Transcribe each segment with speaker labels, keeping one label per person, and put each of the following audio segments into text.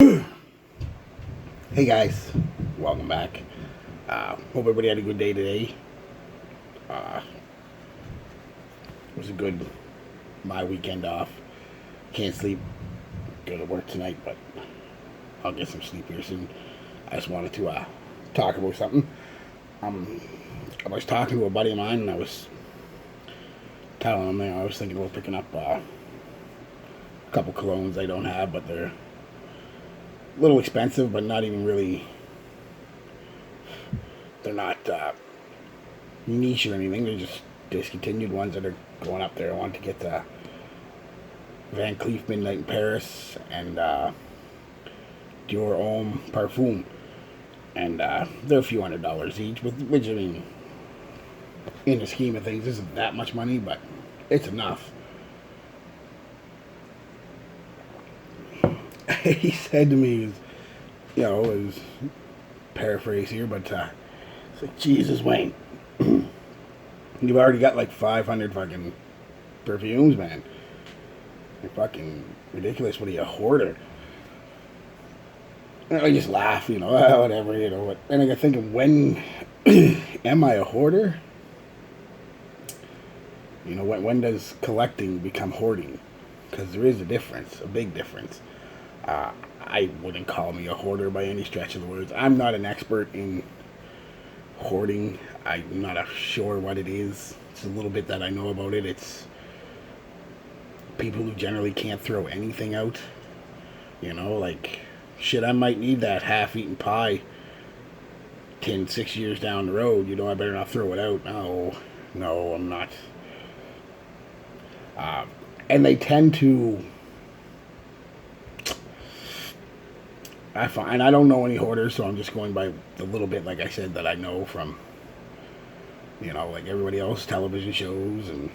Speaker 1: Hey guys, welcome back. Hope everybody had a good day today. Uh, it was a good my weekend off. Can't sleep. Go to work tonight, but I'll get some sleep here soon. I just wanted to talk about something. Um, I was talking to a buddy of mine, and I was telling him I was thinking about picking up a couple colognes I don't have, but they're a little expensive, but not even really. They're not niche or anything. They're just discontinued ones that are going up there. I wanted to get the Van Cleef Midnight in Paris and Dior Homme Parfum. And they're a few $100s each, which I mean, in the scheme of things, isn't that much money, but it's enough. He said to me, it was paraphrase here, but it's like, Jesus, Wayne, you've already got like 500 fucking perfumes, man. You're fucking ridiculous. What are you, a hoarder? And I just laugh, whatever, And I got thinking, when am I a hoarder? When does collecting become hoarding? Because there is a difference, a big difference. I wouldn't call me a hoarder by any stretch of the words. I'm not an expert in hoarding. I'm not sure what it is. It's a little bit that I know about it. It's people who generally can't throw anything out. Like, shit, I might need that half-eaten pie 6 years down the road. I better not throw it out. No, I'm not. And they tend to... I don't know any hoarders, so I'm just going by the little bit, like I said, that I know from, like everybody else, television shows and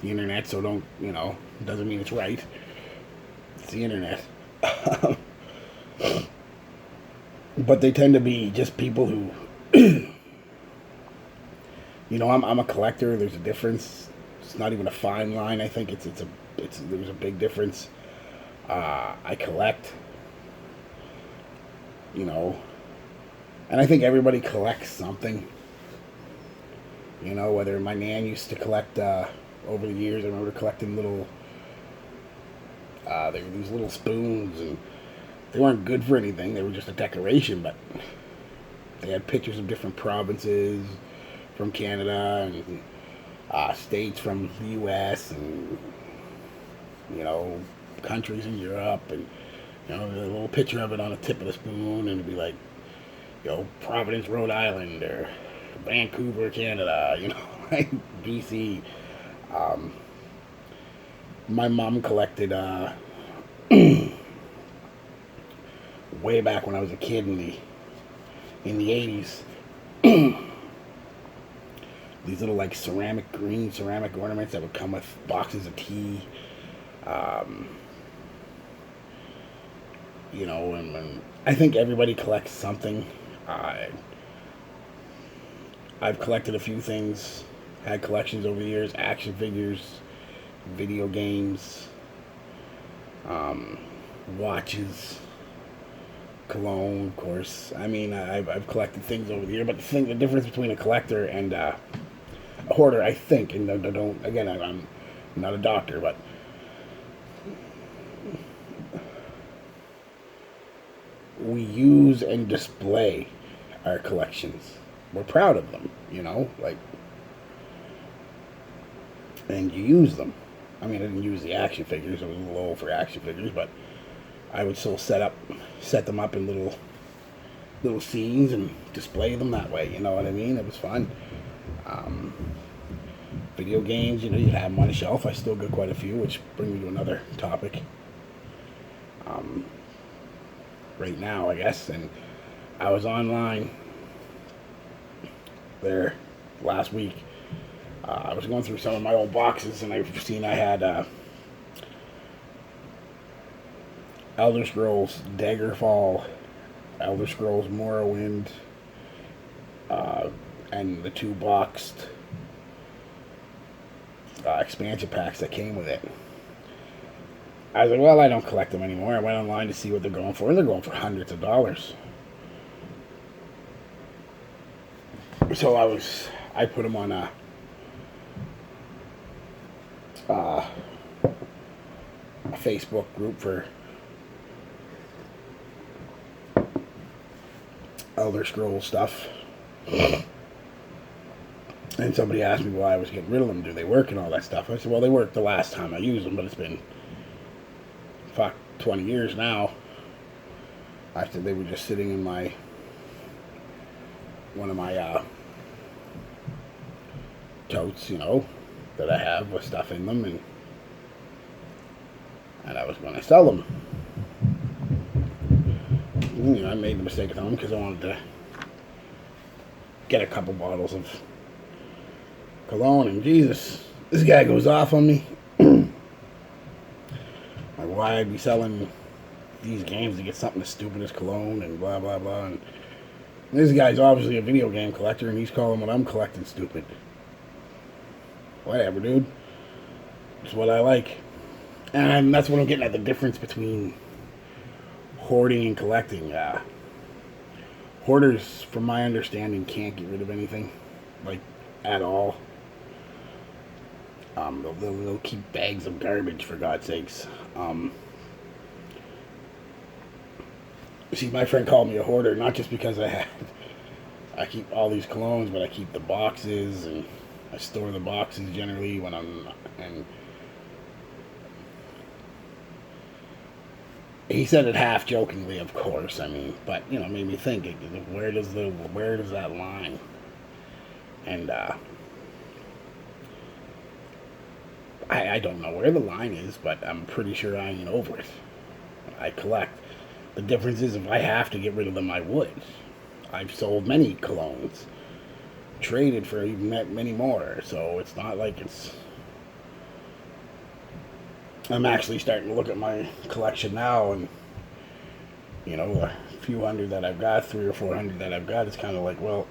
Speaker 1: the internet, so doesn't mean it's right. It's the internet. But they tend to be just people who, I'm a collector. There's a difference. It's not even a fine line. I think there's a big difference. I collect, and I think everybody collects something. Whether my nan used to collect over the years, I remember collecting little. They were these little spoons, and they weren't good for anything. They were just a decoration, but they had pictures of different provinces from Canada and states from the U.S. and countries in Europe, and a little picture of it on the tip of the spoon, and it'd be like, Providence, Rhode Island, or Vancouver, Canada, like BC. My mom collected way back when I was a kid in the 80s. These little like green ceramic ornaments that would come with boxes of tea. And I think everybody collects something. I've collected a few things, had collections over the years, action figures, video games, watches, cologne, of course. I mean, I've collected things over the year, but the difference between a collector and a hoarder, I think, and I'm not a doctor, but we use and display our collections. We're proud of them, and you use them. I mean, I didn't use the action figures. I was a little old for action figures, but I would still set them up in little scenes and display them that way. You know what I mean? It was fun. Video games, you have them on a shelf. I still got quite a few, which brings me to another topic. Right now, I guess, and I was online there last week. I was going through some of my old boxes, and I've seen I had Elder Scrolls Daggerfall, Elder Scrolls Morrowind, and the 2 boxed expansion packs that came with it. I was like, well, I don't collect them anymore. I went online to see what they're going for, and they're going for hundreds of dollars. So I put them on a Facebook group for Elder Scrolls stuff. And somebody asked me why I was getting rid of them. Do they work and all that stuff? I said, well, they worked the last time I used them, but it's been, 20 years now. I said they were just sitting in one of my totes, that I have with stuff in them, and I was going to sell them. I made the mistake of them because I wanted to get a couple bottles of cologne, and Jesus, this guy goes off on me. Like, why I'd be selling these games to get something as stupid as cologne and blah blah blah. And this guy's obviously a video game collector, and he's calling what I'm collecting stupid. Whatever, dude. It's what I like, and that's what I'm getting at, the difference between hoarding and collecting. Hoarders, from my understanding, can't get rid of anything, like, at all. They'll keep bags of garbage, for God's sakes. See, my friend called me a hoarder, not just because I keep all these colognes, but I keep the boxes, and I store the boxes generally when and he said it half jokingly, of course. I mean, but made me think, where does that line? And I don't know where the line is, but I'm pretty sure I ain't over it. I collect. The difference is, if I have to get rid of them, I would. I've sold many colognes, traded for even many more, so it's not like it's... I'm actually starting to look at my collection now, and a few hundred that I've got, 300 or 400 that I've got, it's kind of like, well,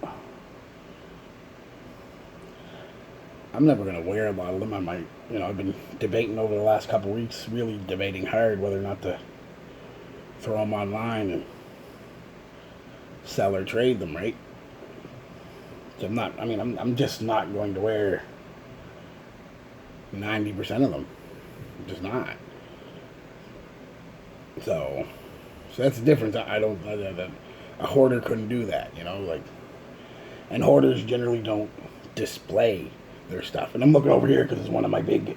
Speaker 1: I'm never going to wear a lot of them. I might, I've been debating over the last couple of weeks, really debating hard whether or not to throw them online and sell or trade them, right? So I'm just not going to wear 90% of them. I'm just not. So that's the difference. A hoarder couldn't do that, and hoarders generally don't display their stuff. And I'm looking over here because it's one of my big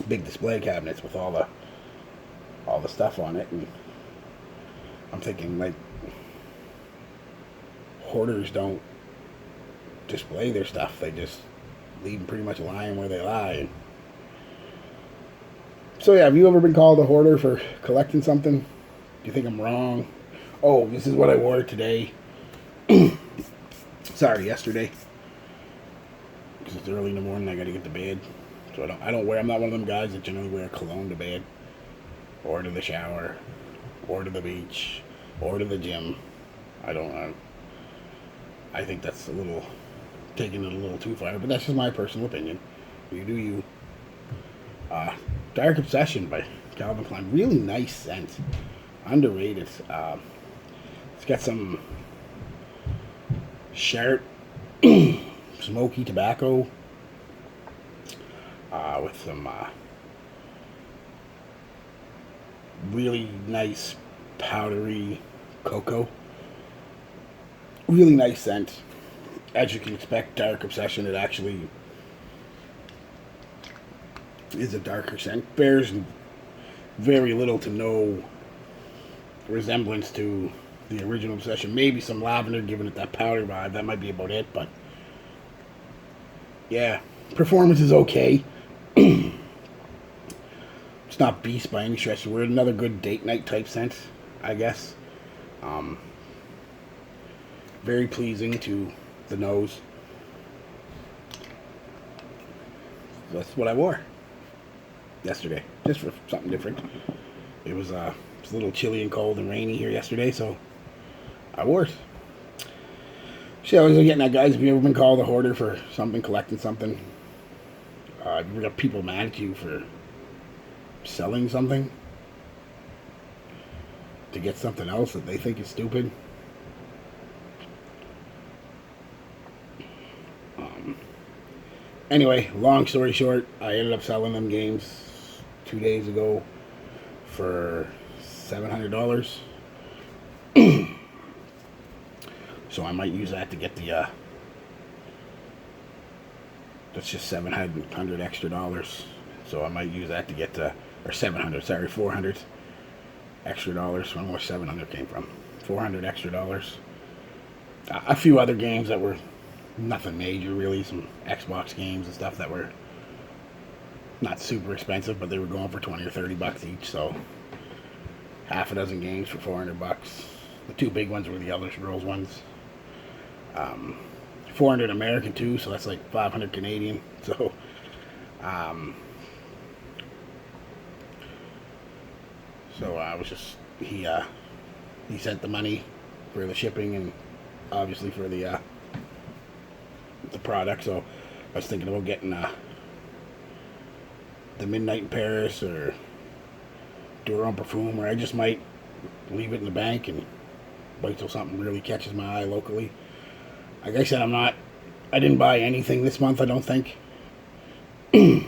Speaker 1: display cabinets with all the stuff on it, and I'm thinking, like, hoarders don't display their stuff. They just leave them pretty much lying where they lie. So yeah, have you ever been called a hoarder for collecting something? Do you think I'm wrong? Oh, this is what I wore today. Sorry, yesterday. Because it's early in the morning, I gotta get to bed. So I'm not one of them guys that generally wear cologne to bed, or to the shower, or to the beach, or to the gym. I think that's taking it a little too far, but that's just my personal opinion. You do you. Dark Obsession by Calvin Klein. Really nice scent. Underrated. It's got some sharp, smoky tobacco with some really nice powdery cocoa. Really nice scent. As you can expect, Dark Obsession, it actually is a darker scent. Bears very little to no resemblance to the original Obsession. Maybe some lavender giving it that powder vibe. That might be about it, but yeah, performance is okay. It's not beast by any stretch of the word. Another good date night type scent, I guess. Very pleasing to the nose. That's what I wore yesterday, just for something different. It was a little chilly and cold and rainy here yesterday, so I wore it. See, I was getting at, guys, have you ever been called a hoarder for something, collecting something? You ever got people mad at you for selling something to get something else that they think is stupid. Anyway, long story short, I ended up selling them games 2 days ago for $700. So I might use that to get the that's just 700 extra dollars. So I might use that to get the, or 700, sorry, 400 extra dollars. I don't know where 700 came from. 400 extra dollars. A few other games that were nothing major, really. Some Xbox games and stuff that were not super expensive, but they were going for 20 or 30 bucks each. So half a dozen games for 400 bucks. The two big ones were the Elder Scrolls ones. 400 American too, so that's like 500 Canadian. So I was just, he sent the money for the shipping and obviously for the product. So I was thinking about getting the Midnight in Paris or do our own perfume, or I just might leave it in the bank and wait till something really catches my eye locally. Like I said, I didn't buy anything this month, I don't think. It's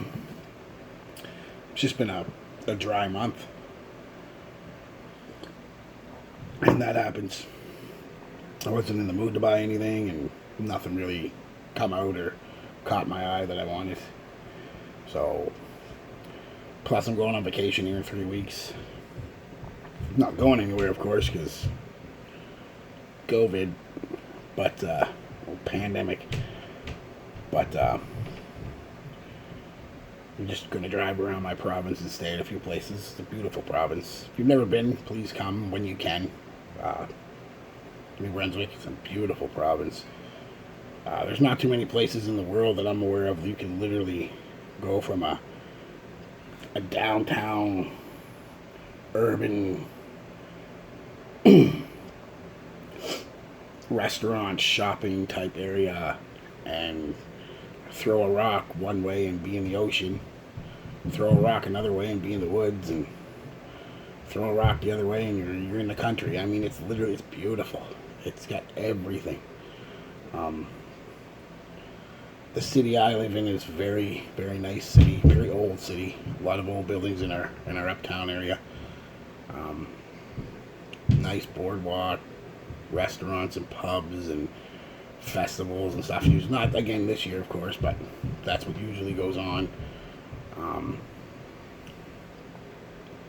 Speaker 1: just been a dry month. And that happens. I wasn't in the mood to buy anything, and nothing really come out or caught my eye that I wanted. So, plus I'm going on vacation here in 3 weeks. Not going anywhere, of course, because COVID, but pandemic. But I'm just going to drive around my province and stay at a few places. It's a beautiful province. If you've never been, please come when you can. New Brunswick is a beautiful province. There's not too many places in the world that I'm aware of that you can literally go from a downtown urban restaurant shopping type area and throw a rock one way and be in the ocean, throw a rock another way and be in the woods, and throw a rock the other way and you're in the country. I mean, it's beautiful. It's got everything. The city I live in is very, very nice city, very old city. A lot of old buildings in our uptown area. Nice boardwalk, restaurants and pubs and festivals and stuff. Not again this year, of course, but that's what usually goes on.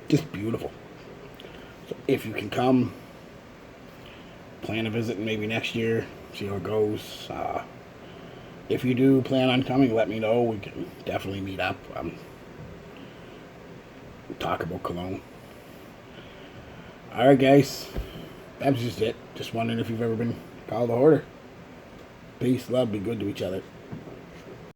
Speaker 1: Just beautiful. So if you can come, plan a visit maybe next year, see how it goes. If you do plan on coming, let me know. We can definitely meet up. Talk about Cologne. Alright guys, that was just it. Just wondering if you've ever been called a hoarder. Peace, love, be good to each other.